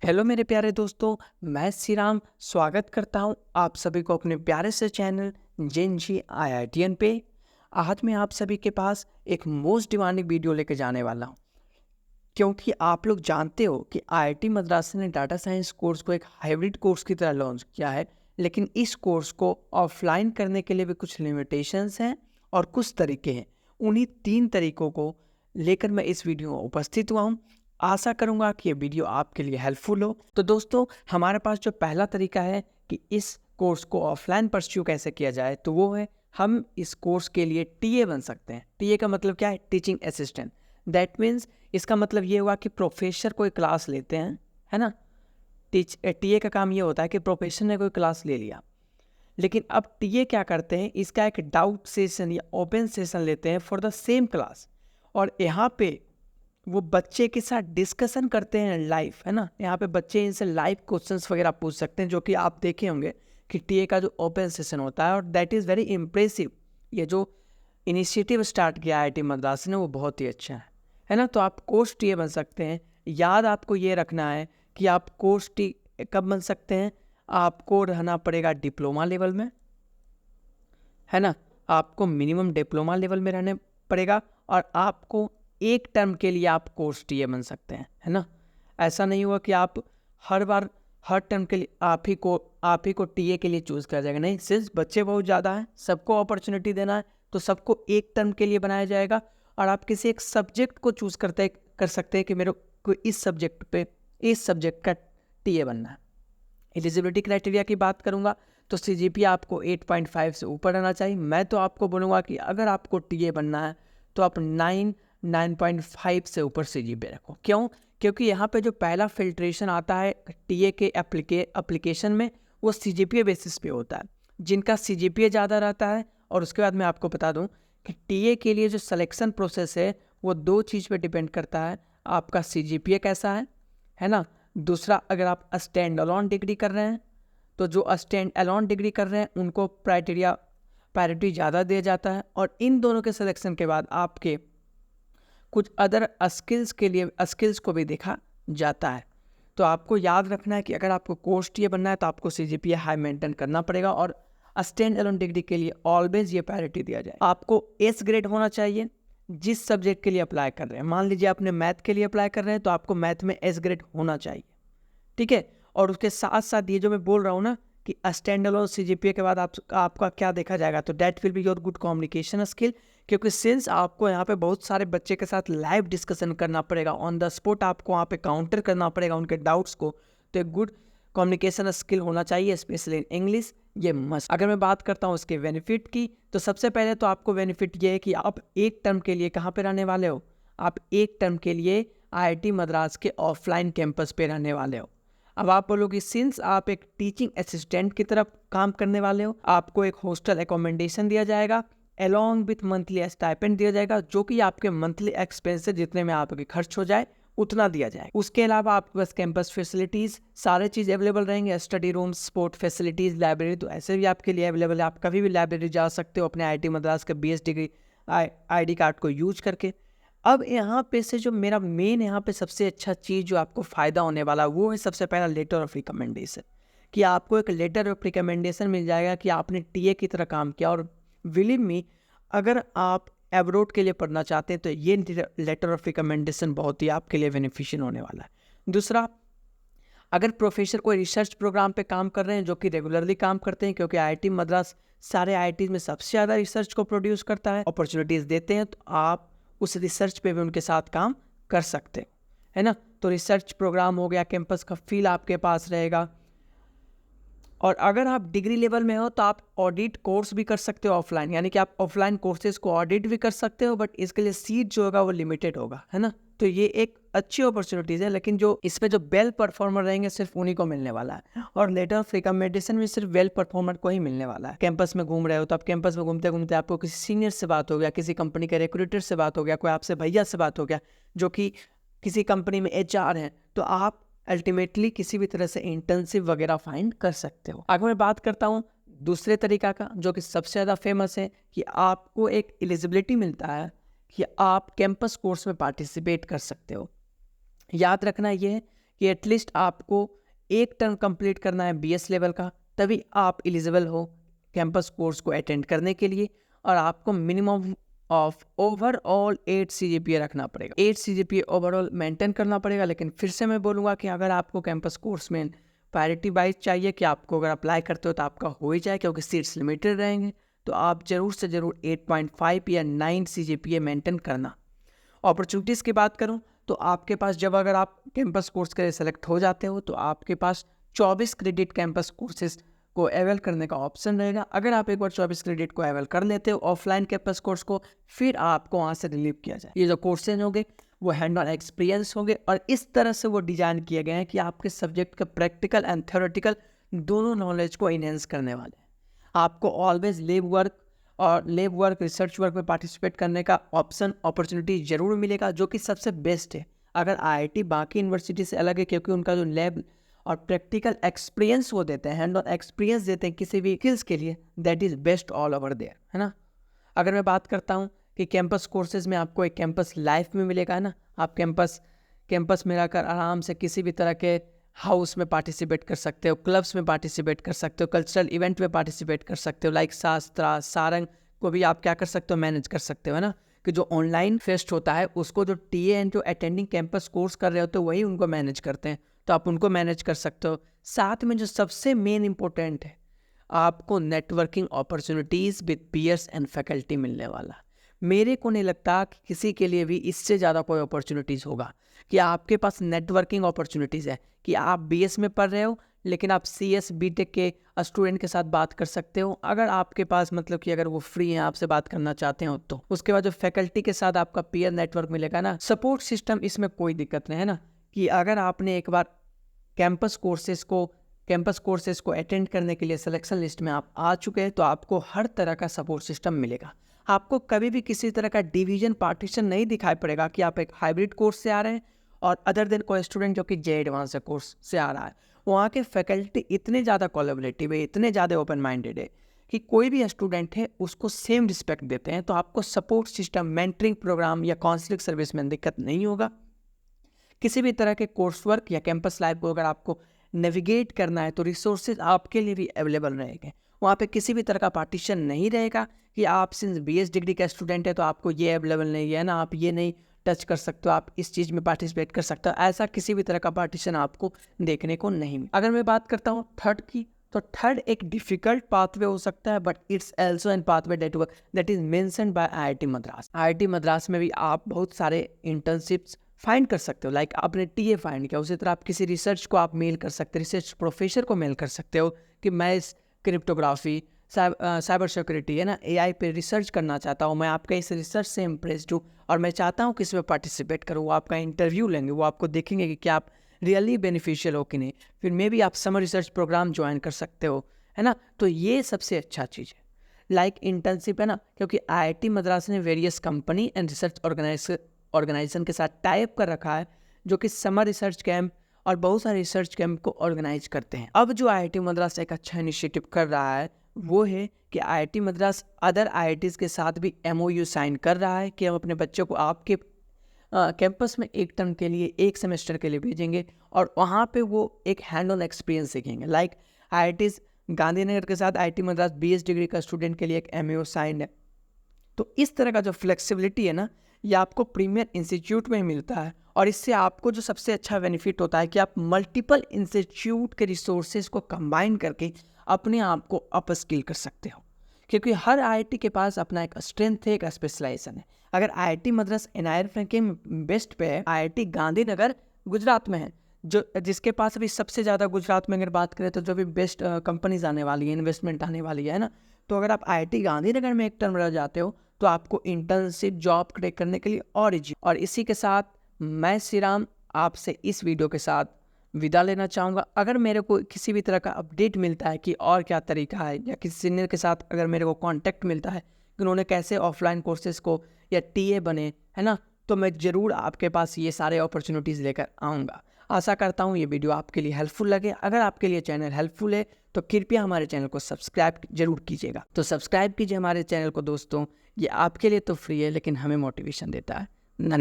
Hello मेरे प्यारे दोस्तों, मैं श्री राम स्वागत करता हूं आप सभी को अपने प्यारे से चैनल जेनजी आईआईटीएन पे। आज मैं आप सभी के पास एक मोस्ट डिमांडिंग वीडियो लेकर जाने वाला हूं, क्योंकि आप लोग जानते हो कि आईआईटी मद्रास ने डाटा साइंस कोर्स को एक हाइब्रिड कोर्स की तरह लॉन्च किया है। लेकिन इस कोर्स को ऑफलाइन करने के लिए भी कुछ लिमिटेशंस हैं और कुछ तरीके हैं। उन्हीं 3 तरीकों को लेकर मैं इस वीडियो में उपस्थित हुआ हूं। आशा करूंगा कि ये वीडियो आपके लिए हेल्पफुल हो। तो दोस्तों, हमारे पास जो पहला तरीका है कि इस कोर्स को ऑफलाइन परस्यू कैसे किया जाए, तो वो है हम इस कोर्स के लिए टीए बन सकते हैं। टीए का मतलब क्या है? Teaching assistant. दैट मीन्स इसका मतलब ये हुआ कि प्रोफेसर कोई क्लास लेते हैं, है ना। टीए का काम ये होता है कि प्रोफेसर ने कोई क्लास ले लिया, लेकिन अब टीए क्या करते हैं, इसका एक डाउट सेशन या ओपन सेशन लेते हैं फॉर द सेम क्लास, और यहाँ पे वो बच्चे के साथ डिस्कशन करते हैं लाइव, है ना। यहाँ पे बच्चे इनसे लाइव क्वेश्चंस वगैरह पूछ सकते हैं, जो कि आप देखे होंगे कि टीए का जो ओपन सेशन होता है, और दैट इज़ वेरी इम्प्रेसिव। ये जो इनिशिएटिव स्टार्ट किया आईआईटी मद्रास ने, वो बहुत ही अच्छा है ना। तो आप कोर्स टीए बन सकते हैं। याद आपको ये रखना है कि आप कोर्स टी कब बन सकते हैं? आपको रहना पड़ेगा डिप्लोमा लेवल में, है ना। आपको मिनिमम डिप्लोमा लेवल में रहने पड़ेगा, और आपको एक टर्म के लिए आप कोर्स टीए बन सकते हैं, है ना। ऐसा नहीं हुआ कि आप हर बार हर टर्म के लिए आप ही को टीए के लिए चूज़ किया जाएगा। नहीं, सिंस बच्चे बहुत ज़्यादा हैं, सबको अपॉर्चुनिटी देना है, तो सबको एक टर्म के लिए बनाया जाएगा। और आप किसी एक सब्जेक्ट को चूज़ कर सकते हैं कि मेरे को इस सब्जेक्ट का टीए बनना है। एलिजिबिलिटी क्राइटेरिया की बात करूंगा तो सीजीपीए आपको 8.5 से ऊपर रहना चाहिए। मैं तो आपको बोलूँगा कि अगर आपको टीए बनना है तो आप 9.5 से ऊपर सीजीपीए रखो। क्यों? क्योंकि यहाँ पे जो पहला फिल्ट्रेशन आता है टीए के एप्लीकेशन में, वो सीजीपीए बेसिस पे होता है। जिनका सीजीपीए ज़्यादा रहता है, और उसके बाद मैं आपको बता दूँ कि टीए के लिए जो सिलेक्शन प्रोसेस है, वो 2 चीज़ पे डिपेंड करता है। आपका सीजीपीए कैसा है ना। दूसरा, अगर आप स्टैंड अलोन डिग्री कर रहे हैं, तो जो स्टैंड अलोन डिग्री कर रहे हैं उनको प्रायोरिटी ज़्यादा दिया जाता है। और इन दोनों के सिलेक्शन के बाद आपके कुछ अदर स्किल्स को भी देखा जाता है। तो आपको याद रखना है कि अगर आपको कोर्स टीए बनना है तो आपको सीजीपीए हाई मेंटेन करना पड़ेगा, और स्टैंड अलोन डिग्री के लिए ऑलवेज ये प्रायोरिटी दिया जाए। आपको एस ग्रेड होना चाहिए जिस सब्जेक्ट के लिए अप्लाई कर रहे हैं। मान लीजिए आपने मैथ के लिए अप्लाई कर रहे हैं, तो आपको मैथ में एस ग्रेड होना चाहिए, ठीक है। और उसके साथ साथ ये जो मैं बोल रहा हूँ ना कि स्टैंड अलोन सीजीपीए के बाद आपका क्या देखा जाएगा, तो that will be your good communication skill. क्योंकि सिंस आपको यहाँ पे बहुत सारे बच्चे के साथ लाइव डिस्कशन करना पड़ेगा, ऑन द स्पॉट आपको वहाँ पे काउंटर करना पड़ेगा उनके डाउट्स को, तो एक गुड कम्युनिकेशन स्किल होना चाहिए, स्पेशली इन इंग्लिश। ये मस्ट। अगर मैं बात करता हूँ इसके बेनिफिट की, तो सबसे पहले तो आपको बेनिफिट ये है कि आप एक टर्म के लिए कहाँ पे रहने वाले हो? आप एक टर्म के लिए आईआईटी मद्रास के ऑफलाइन कैंपस पे रहने वाले हो। अब आप बोलोगे, सिंस आप एक टीचिंग असिस्टेंट की तरफ काम करने वाले हो, आपको एक हॉस्टल एकोमोडेशन दिया जाएगा, अलॉन्ग विथ मंथली स्टाइपेंड दिया जाएगा, जो कि आपके मंथली एक्सपेंसेस जितने में आपके खर्च हो जाए उतना दिया जाए। उसके अलावा आपके पास कैंपस फैसिलिटीज़ सारे चीज़ अवेलेबल रहेंगे, study room, sport facilities, library तो ऐसे भी आपके लिए अवेलेबल है। आप कभी भी लाइब्रेरी जा सकते हो अपने आईआईटी मद्रास के बीएस डिग्री आईडी कार्ड को यूज करके। अब यहाँ पे से जो मेरा मेन यहाँ पे सबसे अच्छा चीज़ जो आपको फ़ायदा होने वाला, वो है सबसे पहला लेटर ऑफ रिकमेंडेशन। कि आपको एक लेटर ऑफ रिकमेंडेशन मिल जाएगा कि आपने टीए की तरह काम किया। और बिलीव मी, अगर आप एब्रोड के लिए पढ़ना चाहते हैं तो ये लेटर ऑफ रिकमेंडेशन बहुत ही आपके लिए बेनिफिशियल होने वाला है। दूसरा, अगर प्रोफेसर कोई रिसर्च प्रोग्राम पे काम कर रहे हैं, जो कि रेगुलरली काम करते हैं, क्योंकि आईआईटी मद्रास सारे आईआईटी में सबसे ज़्यादा रिसर्च को प्रोड्यूस करता है, अपॉर्चुनिटीज़ देते हैं, तो आप उस रिसर्च पे भी उनके साथ काम कर सकते हैं ना। तो रिसर्च प्रोग्राम हो गया, कैंपस का फील आपके पास रहेगा। और अगर आप डिग्री लेवल में हो तो आप ऑडिट कोर्स भी कर सकते हो ऑफलाइन, यानी कि आप ऑफलाइन कोर्सेज को ऑडिट भी कर सकते हो, बट इसके लिए सीट जो होगा वो लिमिटेड होगा, है ना। तो ये एक अच्छी अपॉर्चुनिटीज़ है, लेकिन जो इस पे जो वेल परफॉर्मर रहेंगे सिर्फ उन्हीं को मिलने वाला है। और लेटर ऑफ रिकमेंडेशन भी सिर्फ वेल परफॉर्मर को ही मिलने वाला है। कैंपस में घूम रहे हो तो आप कैंपस में घूमते घूमते आपको किसी सीनियर से बात हो गया, किसी कंपनी के रिक्रूटर से बात हो गया, कोई आपसे भैया से बात हो गया जो कि किसी कंपनी में एचआर हैं, तो आप अल्टीमेटली किसी भी तरह से इंटर्नशिप वगैरह फाइंड कर सकते हो। आगे मैं बात करता हूँ दूसरे तरीका का, जो कि सबसे ज़्यादा फेमस है, कि आपको एक एलिजिबिलिटी मिलता है कि आप कैंपस कोर्स में पार्टिसिपेट कर सकते हो। याद रखना ये है कि एटलीस्ट आपको एक टर्म कंप्लीट करना है BS लेवल का, तभी आप एलिजिबल हो कैंपस कोर्स को अटेंड करने के लिए। और आपको मिनिमम ऑफ ओवरऑल 8 CGPA रखना पड़ेगा, 8 CGPA ओवरऑल मेंटेन करना पड़ेगा। लेकिन फिर से मैं बोलूँगा कि अगर आपको कैंपस कोर्स में प्रायोरिटी वाइज चाहिए कि आपको अगर अप्लाई करते हो तो आपका हो ही जाए, क्योंकि सीट्स लिमिटेड रहेंगे, तो आप ज़रूर से ज़रूर 8.5 या 9 CGPA मेंटेन करना। अपॉर्चुनिटीज़ की बात करूं तो आपके पास जब अगर आप कैंपस कोर्स के लिए सेलेक्ट हो जाते हो तो आपके पास 24 क्रेडिट कैंपस कोर्सेज को अवेल करने का ऑप्शन रहेगा। अगर आप एक बार 24 क्रेडिट को अवेल कर लेते हो ऑफलाइन कैंपस कोर्स को, फिर आपको वहाँ से रिलीव किया जाए। ये जो कोर्सेज होंगे वो हैंड ऑन एक्सपीरियंस होंगे और इस तरह से वो डिज़ाइन किए गए हैं कि आपके सब्जेक्ट का प्रैक्टिकल एंड थ्योरेटिकल दोनों नॉलेज को इन्हेंस करने वाले हैं। आपको always lab work research work में पार्टिसिपेट करने का ऑप्शन अपॉर्चुनिटी ज़रूर मिलेगा, जो कि सबसे बेस्ट है। अगर IIT बाकी यूनिवर्सिटी से अलग है क्योंकि उनका जो लैब और प्रैक्टिकल एक्सपीरियंस वो देते हैं, हैंड ऑन एक्सपीरियंस देते हैं किसी भी स्किल्स के लिए, that is best all over there, है ना। अगर मैं बात करता हूँ कि कैंपस कोर्सेज में आपको एक कैंपस लाइफ में मिलेगा, है ना। आप कैंपस में रहकर आराम से किसी भी तरह के हाउस में पार्टिसिपेट कर सकते हो, क्लब्स में पार्टिसिपेट कर सकते हो, कल्चरल इवेंट में पार्टिसिपेट कर सकते हो, लाइक शास्त्रा सारंग को भी आप क्या कर सकते हो, मैनेज कर सकते हो, है ना। कि जो ऑनलाइन फेस्ट होता है उसको जो TA एंड जो अटेंडिंग कैंपस कोर्स कर रहे होते हैं वही उनको मैनेज करते हैं, तो आप उनको मैनेज कर सकते हो। साथ में जो सबसे मेन इंपॉर्टेंट है, आपको networking opportunities with peers and faculty मिलने वाला। मेरे को नहीं लगता कि किसी के लिए भी इससे ज़्यादा कोई अपॉर्चुनिटीज़ होगा कि आपके पास नेटवर्किंग अपॉर्चुनिटीज़ है कि आप BS में पढ़ रहे हो लेकिन आप CS BTech के स्टूडेंट के साथ बात कर सकते हो। अगर आपके पास मतलब कि अगर वो फ्री हैं आपसे बात करना चाहते हो तो उसके बाद जो फैकल्टी के साथ आपका पीयर नेटवर्क मिलेगा ना, सपोर्ट सिस्टम, इसमें कोई दिक्कत नहीं है ना। कि अगर आपने एक बार कैंपस कोर्सेज को अटेंड करने के लिए सिलेक्शन लिस्ट में आप आ चुके हैं तो आपको हर तरह का सपोर्ट सिस्टम मिलेगा। आपको कभी भी किसी तरह का डिवीजन पार्टीशन नहीं दिखाई पड़ेगा कि आप एक हाइब्रिड कोर्स से आ रहे हैं और अदर देन कोई स्टूडेंट जो कि जे एडवांस कोर्स से आ रहा है। वहाँ के फैकल्टी इतने ज़्यादा कोलैबोरेटिव है, इतने ज़्यादा ओपन माइंडेड है कि कोई भी स्टूडेंट है उसको सेम रिस्पेक्ट देते हैं। तो आपको सपोर्ट सिस्टम, मेंटरिंग प्रोग्राम या काउंसलिंग सर्विस में दिक्कत नहीं होगा। किसी भी तरह के कोर्स वर्क या कैंपस लाइफ को अगर आपको नेविगेट करना है तो रिसोर्सेज आपके लिए भी अवेलेबल रहेंगे। वहाँ पे किसी भी तरह का पार्टीशन नहीं रहेगा कि आप सिंस BS डिग्री का स्टूडेंट है तो आपको ये अवेलेबल नहीं है ना, आप ये नहीं टच कर सकते हो, आप इस चीज़ में पार्टिसिपेट कर सकते हो। ऐसा किसी भी तरह का पार्टीशन आपको देखने को नहीं मिलेगा। अगर मैं बात करता हूँ थर्ड की, तो थर्ड एक डिफिकल्ट पाथवे हो सकता है but it's also an pathway that is mentioned by IIT Madras. IIT Madras में भी आप बहुत सारे इंटर्नशिप्स फाइंड कर सकते हो। लाइक आपने TA फाइंड किया, उसी तरह आप किसी रिसर्च को आप मेल कर सकते हो, रिसर्च प्रोफेसर को मेल कर सकते हो कि मैं इस क्रिप्टोग्राफी, साइबर सिक्योरिटी, है ना, AI पे रिसर्च करना चाहता हूँ, मैं आपका इस रिसर्च से इम्प्रेस्ड हूँ और मैं चाहता हूँ कि इसमें पार्टिसिपेट करूँ। वो आपका इंटरव्यू लेंगे, वो आपको देखेंगे कि क्या आप रियली बेनिफिशियल हो कि नहीं। फिर मे भी आप समर रिसर्च प्रोग्राम ज्वाइन कर सकते हो, है ना। तो ये सबसे अच्छा चीज़ है लाइक इंटर्नशिप, है ना, क्योंकि IIT मद्रास ने various company and research organization के साथ टाइप कर रखा है जो कि समर रिसर्च कैंप और बहुत सारे रिसर्च कैंप को ऑर्गेनाइज करते हैं। अब जो IIT मद्रास एक अच्छा इनिशिएटिव कर रहा है वो है कि IIT मद्रास अदर IITs के साथ भी MOU साइन कर रहा है कि हम अपने बच्चों को आपके कैंपस में एक टर्म के लिए, एक सेमेस्टर के लिए भेजेंगे और वहाँ पे वो एक हैंड ऑन एक्सपीरियंस सीखेंगे। लाइक IITs गांधीनगर के साथ IIT मद्रास BS डिग्री का स्टूडेंट के लिए एक MOU साइन है। तो इस तरह का जो फ्लेक्सिबिलिटी है ना, ये आपको प्रीमियर इंस्टीट्यूट में मिलता है और इससे आपको जो सबसे अच्छा बेनिफिट होता है कि आप मल्टीपल इंस्टीट्यूट के रिसोर्सेज को कंबाइन करके अपने आप को अप स्किल कर सकते हो, क्योंकि हर IIT के पास अपना एक स्ट्रेंथ है, एक स्पेशलाइजेशन है। अगर IIT Madras NIR ranking best पे है, IIT गांधीनगर गुजरात में है, जो जिसके पास अभी सबसे ज़्यादा गुजरात में अगर बात करें तो जो भी बेस्ट कंपनीज आने वाली है, इन्वेस्टमेंट आने वाली है ना। तो अगर आप IIT गांधीनगर में एक टर्म रह जाते हो तो आपको इंटर्नशिप जॉब क्रैक करने के लिए और इजी। और इसी के साथ मैं श्रीराम आपसे इस वीडियो के साथ विदा लेना चाहूँगा। अगर मेरे को किसी भी तरह का अपडेट मिलता है कि और क्या तरीका है या किसी सीनियर के साथ अगर मेरे को कांटेक्ट मिलता है कि उन्होंने कैसे ऑफलाइन कोर्सेज को या TA बने, है ना, तो मैं ज़रूर आपके पास ये सारे अपॉर्चुनिटीज़ लेकर आऊँगा। आशा करता हूँ ये वीडियो आपके लिए हेल्पफुल लगे। अगर आपके लिए चैनल हेल्पफुल है तो कृपया हमारे चैनल को सब्सक्राइब जरूर कीजिएगा। तो सब्सक्राइब कीजिए हमारे चैनल को दोस्तों, ये आपके लिए तो फ्री है लेकिन हमें मोटिवेशन देता है। धन्यवाद।